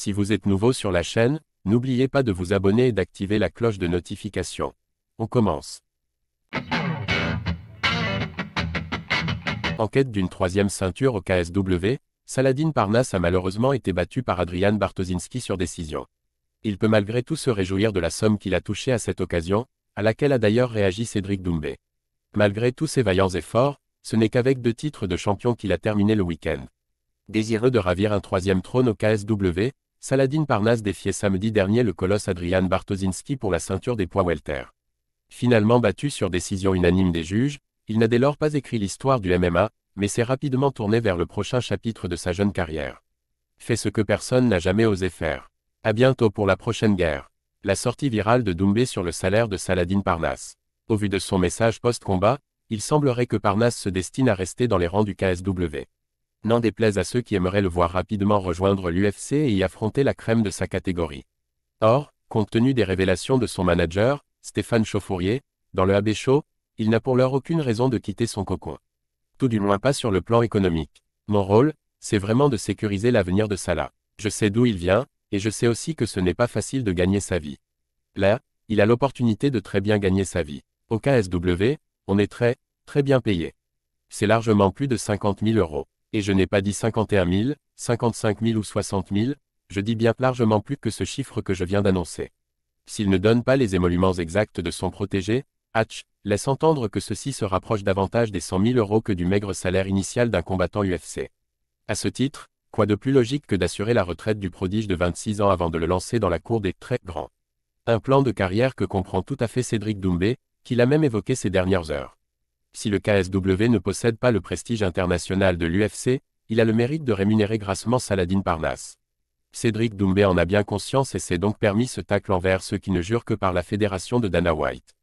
Si vous êtes nouveau sur la chaîne, n'oubliez pas de vous abonner et d'activer la cloche de notification. On commence. En quête d'une troisième ceinture au KSW, Saladin Parnasse a malheureusement été battu par Adrian Bartoszynski sur décision. Il peut malgré tout se réjouir de la somme qu'il a touchée à cette occasion, à laquelle a d'ailleurs réagi Cédric Doumbé. Malgré tous ses vaillants efforts, ce n'est qu'avec 2 titres de champion qu'il a terminé le week-end. Désireux de ravir un troisième trône au KSW, Saladin Parnasse défiait samedi dernier le colosse Adrian Bartoszynski pour la ceinture des poids welter. Finalement battu sur décision unanime des juges, il n'a dès lors pas écrit l'histoire du MMA, mais s'est rapidement tourné vers le prochain chapitre de sa jeune carrière. Fait ce que personne n'a jamais osé faire. À bientôt pour la prochaine guerre. La sortie virale de Doumbé sur le salaire de Saladin Parnasse. Au vu de son message post-combat, il semblerait que Parnasse se destine à rester dans les rangs du KSW. N'en déplaise à ceux qui aimeraient le voir rapidement rejoindre l'UFC et y affronter la crème de sa catégorie. Or, compte tenu des révélations de son manager, Stéphane Chauffourier, dans le AB Show, il n'a pour l'heure aucune raison de quitter son cocon. Tout du moins pas sur le plan économique. Mon rôle, c'est vraiment de sécuriser l'avenir de Salah. Je sais d'où il vient, et je sais aussi que ce n'est pas facile de gagner sa vie. Là, il a l'opportunité de très bien gagner sa vie. Au KSW, on est très bien payé. C'est largement plus de 50 000 €. Et je n'ai pas dit 51 000, 55 000 ou 60 000, je dis bien largement plus que ce chiffre que je viens d'annoncer. S'il ne donne pas les émoluments exacts de son protégé, Hatch laisse entendre que ceci se rapproche davantage des 100 000 € que du maigre salaire initial d'un combattant UFC. À ce titre, quoi de plus logique que d'assurer la retraite du prodige de 26 ans avant de le lancer dans la cour des très grands. Un plan de carrière que comprend tout à fait Cédric Doumbé, qu'il a même évoqué ces dernières heures. Si le KSW ne possède pas le prestige international de l'UFC, il a le mérite de rémunérer grassement Saladin Parnasse. Cédric Doumbé en a bien conscience et s'est donc permis ce tacle envers ceux qui ne jurent que par la fédération de Dana White.